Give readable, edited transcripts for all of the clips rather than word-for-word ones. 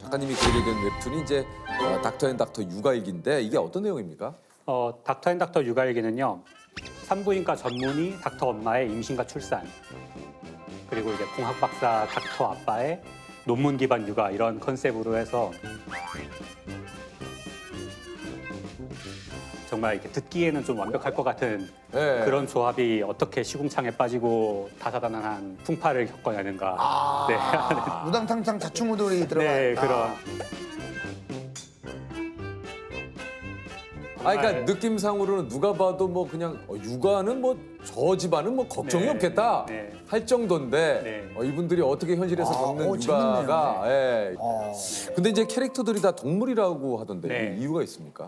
작가님이 그리게 된 웹툰이 이제 닥터 앤 닥터 육아일기인데 이게 어떤 내용입니까? 닥터 앤 닥터 육아일기는요. 산부인과 전문의 닥터 엄마의 임신과 출산, 그리고 이제 공학 박사 닥터 아빠의 논문 기반 육아 이런 컨셉으로 해서 정말 이렇게 듣기에는 좀 완벽할 것 같은 네. 그런 조합이 어떻게 시궁창에 빠지고 다사다난한 풍파를 겪어내는가. 네. 무당탕탕 자충우돌이 들어간. 네, 그런. 그러니까 느낌상으로는 누가 봐도 뭐 그냥 육아는 뭐 저 집안은 뭐 걱정이 네. 없겠다 네. 할 정도인데 네. 이분들이 어떻게 현실에서 겪는 재밌네요. 육아가 예. 어. 근데 이제 캐릭터들이 다 동물이라고 하던데 네. 이유가 있습니까?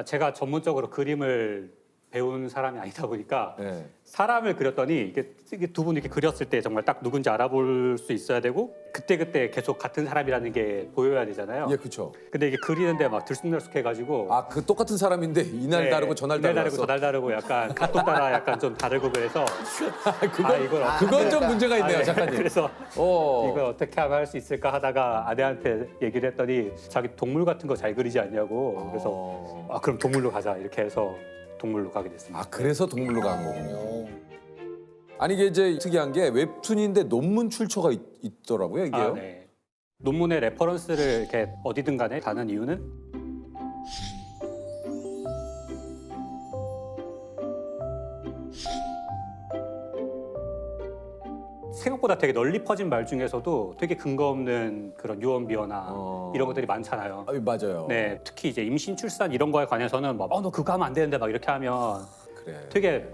제가 전문적으로 그림을 배운 사람이 아니다 보니까 네. 사람을 그렸더니 이게 두 분 이렇게 그렸을 때 정말 딱 누군지 알아볼 수 있어야 되고 그때 계속 같은 사람이라는 게 보여야 되잖아요. 예, 그렇죠. 근데 이게 그리는데 막 들쑥날쑥해가지고 그 똑같은 사람인데 이날 네, 다르고 저날 이날 다르고 저날 다르고 약간 각도 따라 약간 좀 다르고 그래서 그건 좀 그러니까- 문제가 있네요, 네. 작가님. 그래서 어. 이걸 어떻게 하면 할 수 있을까 하다가 아내한테 얘기를 했더니 자기 동물 같은 거 잘 그리지 않냐고. 그래서 그럼 동물로 가자 이렇게 해서 동물로 가게 됐습니다. 그래서 동물로 간 거군요. 아니 이게 이제 특이한 게 웹툰인데 논문 출처가 있더라고요, 이게요. 네. 논문의 레퍼런스를 이렇게 어디든 간에 다는 이유는 생각보다 되게 널리 퍼진 말 중에서도 되게 근거 없는 그런 유언비어나 이런 것들이 많잖아요. 맞아요. 네, 특히 이제 임신, 출산 이런 거에 관해서는 막, 너 그거 하면 안 되는데 막 이렇게 하면 그래. 되게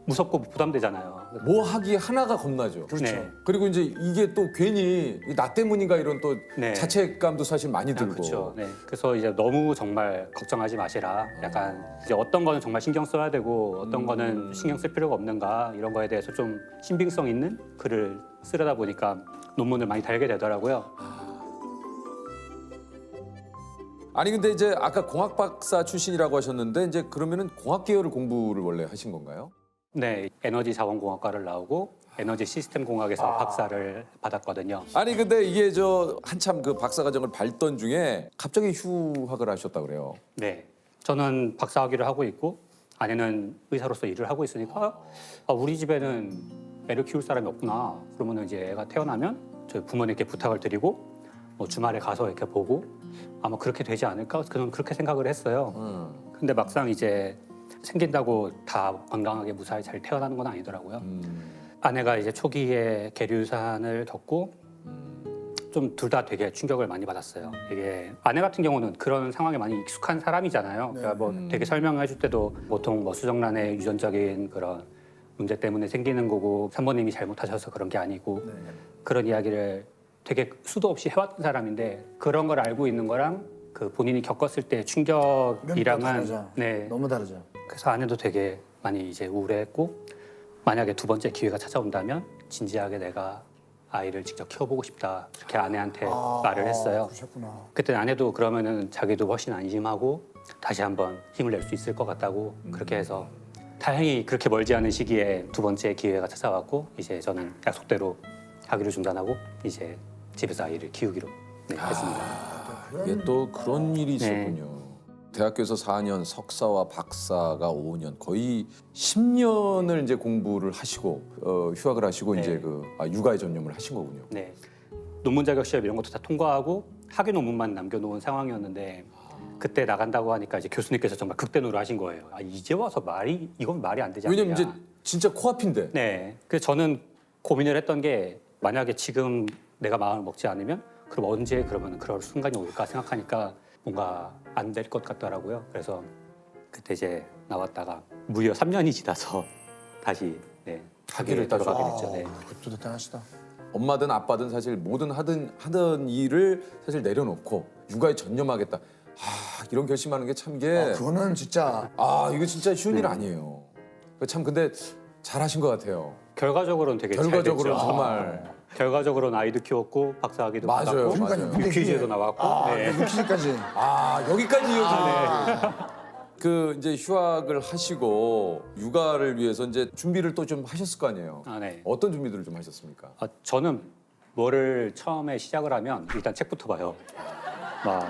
무섭고 부담되잖아요. 뭐 하기 하나가 겁나죠. 그렇죠. 네. 그리고 이제 이게 또 괜히 나 때문인가 이런 또 네. 자책감도 사실 많이 들고. 그렇죠. 네. 그래서 이제 너무 정말 걱정하지 마시라. 약간 이제 어떤 거는 정말 신경 써야 되고 어떤 거는 신경 쓸 필요가 없는가 이런 거에 대해서 좀 신빙성 있는 글을 쓰려다 보니까 논문을 많이 달게 되더라고요. 아니 근데 이제 아까 공학 박사 출신이라고 하셨는데 이제 그러면은 공학 계열을 공부를 원래 하신 건가요? 네, 에너지 자원공학과를 나오고 에너지 시스템 공학에서 박사를 받았거든요. 아니 근데 이게 저 한참 그 박사 과정을 밟던 중에 갑자기 휴학을 하셨다 그래요. 네, 저는 박사학위를 하고 있고 아내는 의사로서 일을 하고 있으니까 우리 집에는 애를 키울 사람이 없구나. 그러면 이제 애가 태어나면 저희 부모님께 부탁을 드리고 뭐 주말에 가서 이렇게 보고 아마 그렇게 되지 않을까? 저는 그렇게 생각을 했어요. 근데 막상 이제 생긴다고 다 건강하게 무사히 잘 태어나는 건 아니더라고요. 아내가 이제 초기에 계류산을 겪고 좀 둘 다 되게 충격을 많이 받았어요. 이게 아내 같은 경우는 그런 상황에 많이 익숙한 사람이잖아요. 그러니까 뭐 되게 설명해 줄 때도 보통 뭐 수정란의 유전적인 그런 문제 때문에 생기는 거고 산모님이 잘못하셔서 그런 게 아니고 그런 이야기를 되게 수도 없이 해왔던 사람인데 그런 걸 알고 있는 거랑 그 본인이 겪었을 때 충격이랑은 다르죠. 네. 너무 다르죠. 그래서 아내도 되게 많이 이제 우울해했고 만약에 두 번째 기회가 찾아온다면 진지하게 내가 아이를 직접 키워보고 싶다 이렇게 아내한테 말을 했어요. 그러셨구나. 그때 아내도 그러면은 자기도 훨씬 안심하고 다시 한번 힘을 낼 수 있을 것 같다고 그렇게 해서 다행히 그렇게 멀지 않은 시기에 두 번째 기회가 찾아왔고 이제 저는 약속대로 학위를 중단하고 이제 집에서 아이를 키우기로 했습니다. 이게 또 그런 일이 네. 있었군요. 대학교에서 4년, 석사와 박사가 5년, 거의 10년을 이제 공부를 하시고 휴학을 하시고 네. 이제 육아에 전념을 하신 거군요. 네. 논문 자격 시험 이런 것도 다 통과하고 학위 논문만 남겨놓은 상황이었는데 그때 나간다고 하니까 이제 교수님께서 정말 극대노를 하신 거예요. 이제 와서 이건 말이 안 되지 않냐. 왜냐면 이제 진짜 코앞인데. 네. 그래서 저는 고민을 했던 게 만약에 지금 내가 마음을 먹지 않으면 그럼 언제 그러면 그럴 순간이 올까 생각하니까 뭔가 안 될 것 같더라고요. 그래서 그때 이제 나왔다가 무려 3년이 지나서 다시 학위를 들어가게 됐죠. 네. 그것도 대단하시다. 엄마든 아빠든 사실 뭐든 하던 일을 사실 내려놓고 육아에 전념하겠다. 이런 결심하는 게 참 이게 그거는 진짜 이거 진짜 쉬운 일 아니에요. 참 근데 잘하신 것 같아요. 결과적으로는 되게 결과적으로 잘 됐죠. 정말 결과적으로 아이도 키웠고 박사학위도 맞아요. 받았고 그러니까요. 근데 퀴즈에도 이게- 나왔고 네. 유퀴즈까지. 여기까지 이어지네. 그 이제 휴학을 하시고 육아를 위해서 이제 준비를 또 좀 하셨을 거 아니에요. 네. 어떤 준비들을 좀 하셨습니까? 저는 뭐를 처음에 시작을 하면 일단 책부터 봐요. 막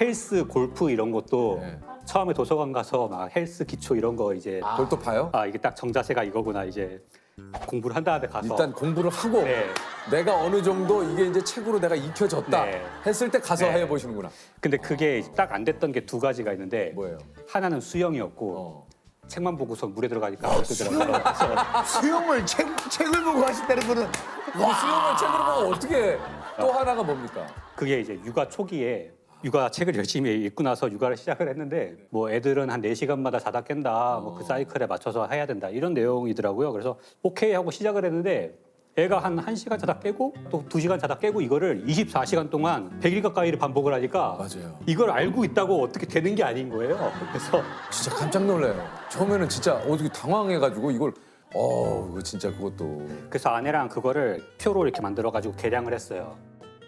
헬스, 골프 이런 것도 네. 처음에 도서관 가서 막 헬스 기초 이런 거 이제 그걸 또 봐요? 이게 딱 정자세가 이거구나 이제 공부를 한 다음에 가서 일단 공부를 하고 네. 내가 어느 정도 이게 이제 책으로 내가 익혀졌다 네. 했을 때 가서 네. 해보시는구나. 근데 그게 딱 안 됐던 게 두 가지가 있는데 뭐예요? 하나는 수영이었고 어. 책만 보고서 물에 들어가니까 안 뜨더라고요. 그래서 수영을 책을 보고 하신다는 거는 그 수영을 책으로 보고 어떻게 또 하나가 뭡니까? 그게 이제 육아 초기에 육아 책을 열심히 읽고 나서 육아를 시작을 했는데 뭐 애들은 한 4시간마다 자다 깬다. 뭐 그 사이클에 맞춰서 해야 된다. 이런 내용이더라고요. 그래서 오케이 하고 시작을 했는데 애가 한 1시간 자다 깨고 또 2시간 자다 깨고 이거를 24시간 동안 100일 가까이를 반복을 하니까 맞아요. 이걸 알고 있다고 어떻게 되는 게 아닌 거예요. 그래서 진짜 깜짝 놀라요. 처음에는 진짜 어떻게 당황해가지고 이걸 이거 진짜 그것도 그래서 아내랑 그거를 표로 이렇게 만들어 가지고 계량을 했어요.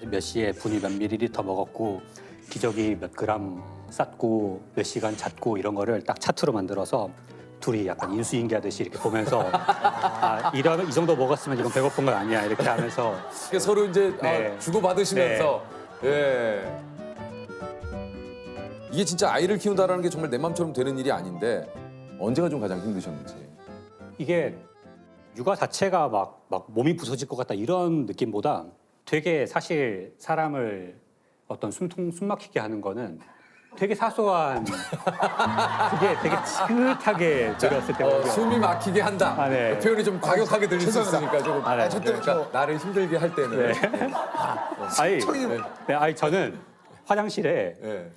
몇 시에 분이 몇 밀리리터 먹었고 기저귀 몇 그램 쌌고 몇 시간 잤고 이런 거를 딱 차트로 만들어서 둘이 약간 인수인계하듯이 이렇게 보면서 이러면 이 정도 먹었으면 이건 배고픈 건 아니야 이렇게 하면서 서로 이제 네. 주고 받으시면서 예. 이게 진짜 아이를 키운다라는 게 정말 내 마음처럼 되는 일이 아닌데 언제가 좀 가장 힘드셨는지. 이게 육아 자체가 막 몸이 부서질 것 같다 이런 느낌보다 되게 사실 사람을 어떤 숨 막히게 하는 거는 되게 사소한 그게 되게 지긋하게 들었을 때거든요. 숨이 막히게 한다. 네. 그 표현이 좀 과격하게 들릴 수 있으니까 조금. 네. 그러니까 나를 힘들게 할 때는. 아니 저는 화장실에 예.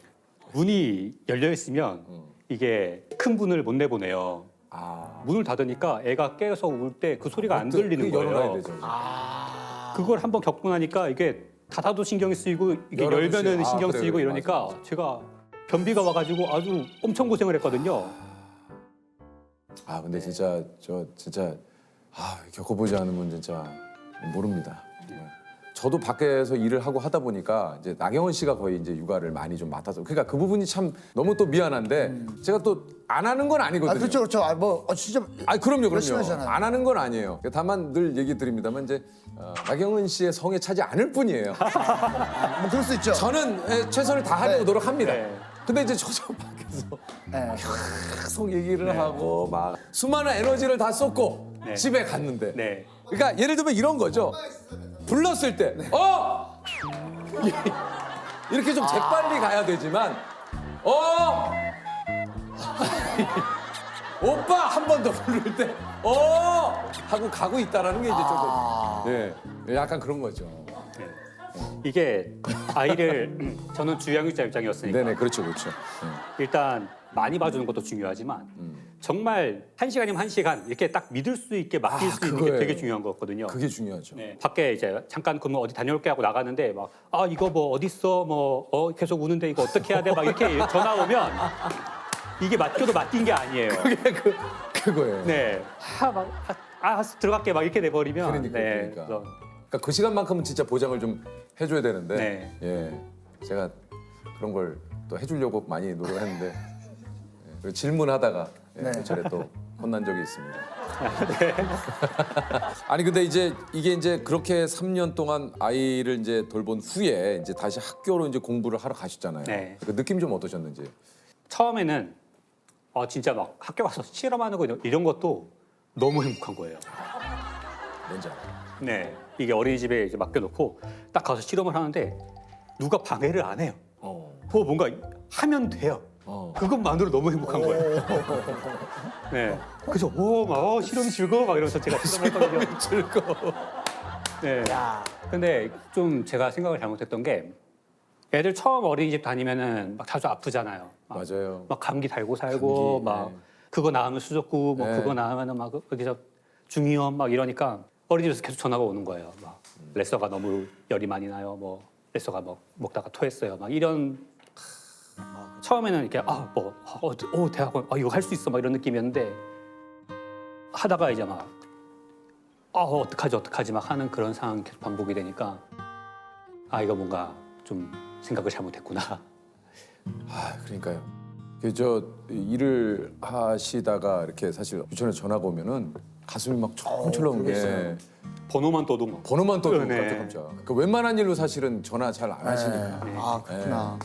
문이 열려 있으면 이게 큰 문을 못 내보내요. 아. 문을 닫으니까 애가 깨서 울 때 그 소리가 안 들리는 그 열어놔야 거예요. 되죠. 그걸 한번 겪고 나니까 이게 닫아도 신경이 쓰이고 이게 열어도 열면은 쓰이고. 신경 그래요. 쓰이고 이러니까 맞아. 제가 변비가 와가지고 아주 엄청 고생을 했거든요. 근데 진짜 진짜 겪어보지 않으면 진짜 모릅니다. 정말. 저도 밖에서 일을 하고 하다 보니까 이제 나경원 씨가 거의 이제 육아를 많이 좀 맡아서 그러니까 그 부분이 참 너무 또 미안한데 제가 또 안 하는 건 아니거든요. 그렇죠 그렇죠. 진짜 그럼요. 열심히 하잖아요. 안 하는 건 아니에요. 다만 늘 얘기 드립니다만 이제 나경원 씨의 성에 차지 않을 뿐이에요. 뭐 그럴 수 있죠. 저는 최선을 다하려고 네. 노력합니다. 네. 근데 이제 저도 밖에서 네. 계속 얘기를 하고 막 수많은 에너지를 다 쏟고 네. 집에 갔는데 네. 그러니까 예를 들면 이런 거죠. 불렀을 때 이렇게 좀 재빨리 가야 되지만 오빠 한 번 더 부를 때 하고 가고 있다라는 게 이제 조금 약간 그런 거죠. 이게 아이를 저는 주양육자 입장이었으니까 네네 그렇죠. 일단 많이 봐주는 것도 중요하지만 정말 1시간이면 1시간 이렇게 딱 믿을 수 있게 맡길 수 있는 게 그거예요. 되게 중요한 거거든요. 그게 중요하죠. 네, 밖에 이제 잠깐 그러면 어디 다녀올게 하고 나가는데 막 이거 뭐 어디 있어 뭐 계속 우는데 이거 어떻게 해야 돼 막 이렇게 전화 오면 이게 맡겨도 맡긴 게 아니에요. 그거예요. 네, 들어갈게 막 이렇게 돼 버리면 그러니까. 그래서 그러니까 그 시간만큼은 진짜 보장을 좀 해줘야 되는데 네. 제가 그런 걸 또 해주려고 많이 노력했는데 그리고 질문하다가 몇 차례 또 혼난 적이 있습니다. 아니 근데 이게 이제 그렇게 3년 동안 아이를 이제 돌본 후에 이제 다시 학교로 이제 공부를 하러 가셨잖아요. 네. 그 느낌 좀 어떠셨는지? 처음에는 진짜 막 학교 가서 실험하는 거 이런 것도 너무 행복한 거예요. 뭔지 알아요? 네, 이게 어린이집에 이제 맡겨놓고 딱 가서 실험을 하는데 누가 방해를 안 해요. 뭔가 하면 돼요. 그것만으로 너무 행복한 거예요. 네, 그래서 막 실험이 즐거워 막 이러면서 제가 실험했거든요. 즐거워. 네. 근데 좀 제가 생각을 잘못했던 게 애들 처음 어린이집 다니면은 막 자주 아프잖아요. 맞아요. 막 감기 달고 살고 감기, 막 네. 그거 나으면 수족구 뭐 네. 그거 나으면은 막 여기서 중이염 막 이러니까 어린이집에서 계속 전화가 오는 거예요. 막 레서가 너무 열이 많이 나요. 뭐 레서가 뭐 먹다가 토했어요. 막 이런 처음에는 이렇게 대학원 이거 할 수 있어 막 이런 느낌이었는데 하다가 이제 막 어떡하지 막 하는 그런 상황이 계속 반복이 되니까 이거 뭔가 좀 생각을 잘못했구나. 그러니까요. 저 일을 하시다가 이렇게 사실 유치원에 전화가 오면은 가슴이 막 철렁철렁 그러겠어요. 번호만 떠도 막 번호만 떠도 네. 깜짝깜짝. 그 웬만한 일로 사실은 전화 잘 안 하시니까. 네. 아, 그렇구나.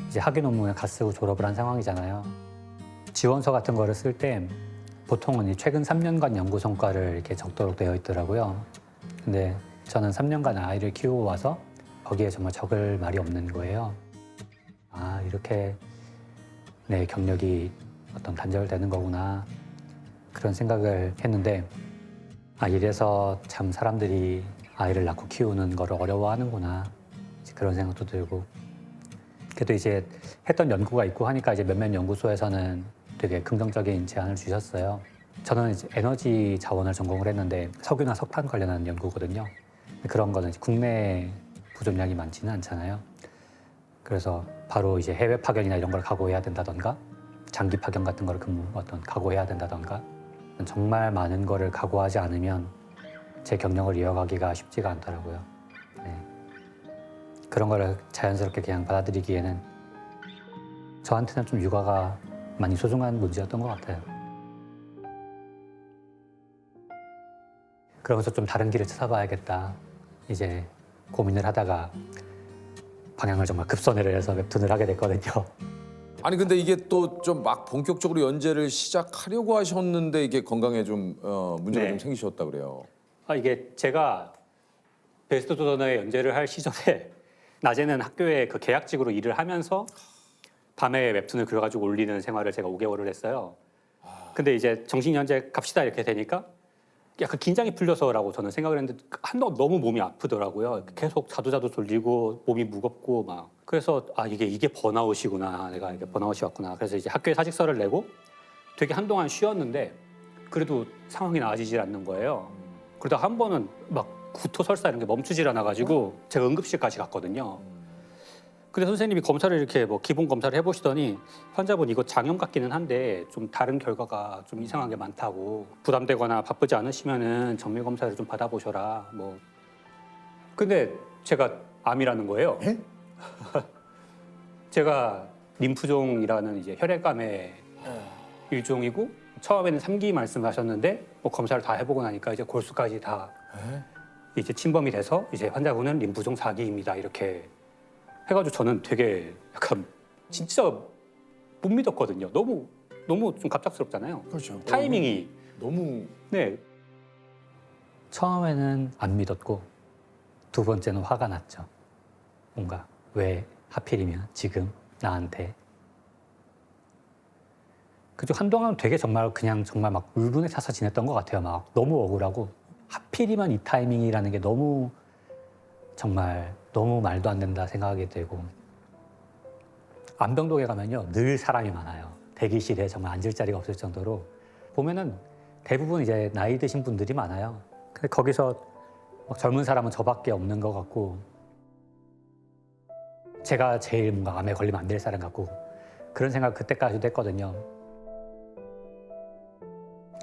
이제 학위 논문을 갓 쓰고 졸업을 한 상황이잖아요. 지원서 같은 거를 쓸 때 보통은 이 최근 3년간 연구 성과를 이렇게 적도록 되어 있더라고요. 근데 저는 3년간 아이를 키우고 와서 거기에 정말 적을 말이 없는 거예요. 아, 이렇게 내 경력이 어떤 단절되는 거구나. 그런 생각을 했는데, 아, 이래서 참 사람들이 아이를 낳고 키우는 거를 어려워하는구나. 이제 그런 생각도 들고. 그래도 이제 했던 연구가 있고 하니까 이제 몇몇 연구소에서는 되게 긍정적인 제안을 주셨어요. 저는 이제 에너지 자원을 전공을 했는데 석유나 석탄 관련한 연구거든요. 그런 거는 이제 국내 부존량이 많지는 않잖아요. 그래서 바로 이제 해외 파견이나 이런 걸 각오해야 된다던가 장기 파견 같은 걸 각오해야 된다던가 정말 많은 거를 각오하지 않으면 제 경력을 이어가기가 쉽지가 않더라고요. 네. 그런 거를 자연스럽게 그냥 받아들이기에는 저한테는 좀 육아가 많이 소중한 문제였던 것 같아요. 그러면서 좀 다른 길을 찾아봐야겠다. 이제 고민을 하다가 방향을 정말 급선회를 해서 웹툰을 하게 됐거든요. 아니 근데 이게 또 좀 막 본격적으로 연재를 시작하려고 하셨는데 이게 건강에 좀 문제가 네. 좀 생기셨다 그래요. 아, 이게 제가 베스트 도전에 연재를 할 시절에 낮에는 학교에 그 계약직으로 일을 하면서 밤에 웹툰을 그려가지고 올리는 생활을 제가 5개월을 했어요. 근데 이제 정식 연재 갑시다 이렇게 되니까 약간 긴장이 풀려서라고 저는 생각을 했는데 한동안 너무 몸이 아프더라고요. 계속 자두자두 졸리고 몸이 무겁고 막. 그래서 아, 이게 번아웃이구나. 내가 이게 번아웃이 왔구나. 그래서 이제 학교에 사직서를 내고 되게 한동안 쉬었는데 그래도 상황이 나아지질 않는 거예요. 그러다 한 번은 막 구토설사 이런 게 멈추질 않아가지고 제가 응급실까지 갔거든요. 근데 선생님이 검사를 이렇게 뭐 기본 검사를 해보시더니 환자분 이거 장염 같기는 한데 좀 다른 결과가 좀 이상한 게 많다고 부담되거나 바쁘지 않으시면은 정밀 검사를 좀 받아보셔라 뭐. 근데 제가 암이라는 거예요. 에? 제가 림프종이라는 이제 혈액암의 일종이고 처음에는 3기 말씀하셨는데 뭐 검사를 다 해보고 나니까 이제 골수까지 다 이제 침범이 돼서 이제 환자분은 림프종 4기입니다 이렇게 해가지고 저는 되게 약간 진짜 못 믿었거든요. 너무 좀 갑작스럽잖아요. 그렇죠. 타이밍이. 너무 네. 처음에는 안 믿었고 두 번째는 화가 났죠. 뭔가 왜 하필이면 지금 나한테. 그죠. 한동안 되게 정말 막 울분에 차서 지냈던 것 같아요. 막 너무 억울하고 하필이면 이 타이밍이라는 게 너무 정말 너무 말도 안 된다 생각하게 되고 안병동에 가면요 늘 사람이 많아요. 대기실에 정말 앉을 자리가 없을 정도로 보면은 대부분 이제 나이 드신 분들이 많아요. 근데 거기서 막 젊은 사람은 저밖에 없는 것 같고 제가 제일 뭔가 암에 걸리면 안 될 사람 같고 그런 생각 그때까지도 했거든요.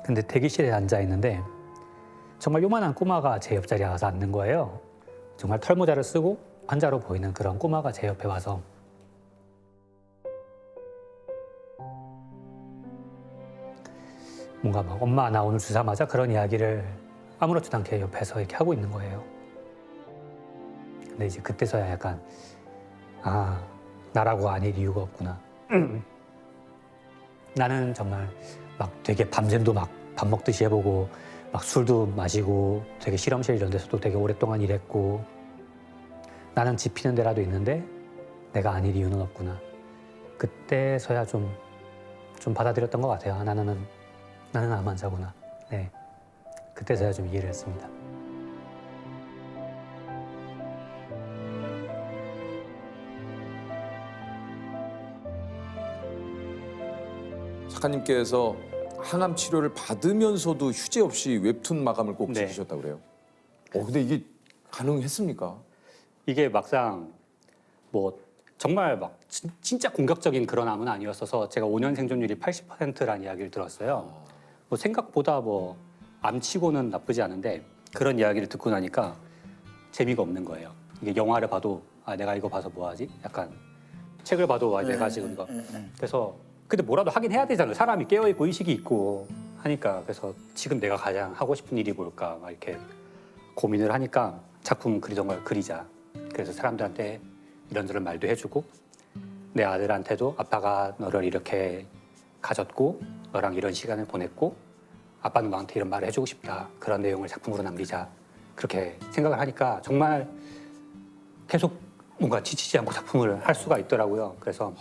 근데 대기실에 앉아 있는데 정말 요만한 꼬마가 제 옆자리에 와서 앉는 거예요. 정말 털모자를 쓰고 환자로 보이는 그런 꼬마가 제 옆에 와서 뭔가 막 엄마 나 오늘 주사 맞아? 그런 이야기를 아무렇지도 않게 옆에서 이렇게 하고 있는 거예요. 근데 이제 그때서야 약간 아 나라고 아닐 이유가 없구나. 나는 정말 막 되게 밤샘도 막 밥 먹듯이 해보고 막 술도 마시고 되게 실험실 이런 데서도 되게 오랫동안 일했고 나는 지피는 데라도 있는데 내가 아닐 이유는 없구나. 그때서야 좀 받아들였던 것 같아요. 아, 나는 암 환자구나. 네, 그때서야 좀 이해를 했습니다. 작가님께서 항암 치료를 받으면서도 휴재 없이 웹툰 마감을 꼭 네. 지키셨다고 그래요. 근데 이게 가능했습니까? 이게 막상 뭐 정말 막 진짜 공격적인 그런 암은 아니었어서 제가 5년 생존율이 80%라는 이야기를 들었어요. 뭐 생각보다 암치고는 나쁘지 않은데 그런 이야기를 듣고 나니까 재미가 없는 거예요. 이게 영화를 봐도 아 내가 이거 봐서 뭐 하지? 약간 책을 봐도 아 내가 지금 이거 그래서 근데 뭐라도 하긴 해야 되잖아요. 사람이 깨어 있고 의식이 있고 하니까 그래서 지금 내가 가장 하고 싶은 일이 뭘까 막 이렇게 고민을 하니까 작품 그리던 걸 그리자. 그래서 사람들한테 이런저런 말도 해주고 내 아들한테도 아빠가 너를 이렇게 가졌고 너랑 이런 시간을 보냈고 아빠는 너한테 이런 말을 해주고 싶다. 그런 내용을 작품으로 남기자. 그렇게 생각을 하니까 정말 계속 뭔가 지치지 않고 작품을 할 수가 있더라고요. 그래서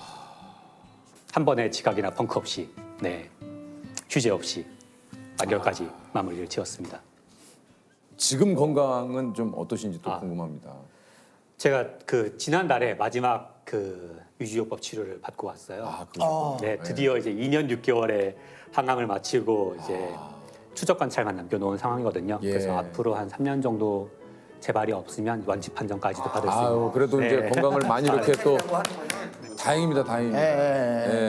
한 번의 지각이나 펑크 없이 네 휴재 없이 완결까지 마무리를 지었습니다. 지금 건강은 좀 어떠신지 또 궁금합니다. 제가 그 지난달에 마지막 그 유지요법 치료를 받고 왔어요. 그러시구나. 네, 드디어 이제 2년 6개월의 항암을 마치고 이제 추적 관찰만 남겨놓은 상황이거든요. 예. 그래서 앞으로 한 3년 정도 재발이 없으면 완치 판정까지도 받을 수 있는. 아유, 그래도 이제 네. 건강을 많이 이렇게 또 다행입니다, 다행입니다. 예, 예, 예.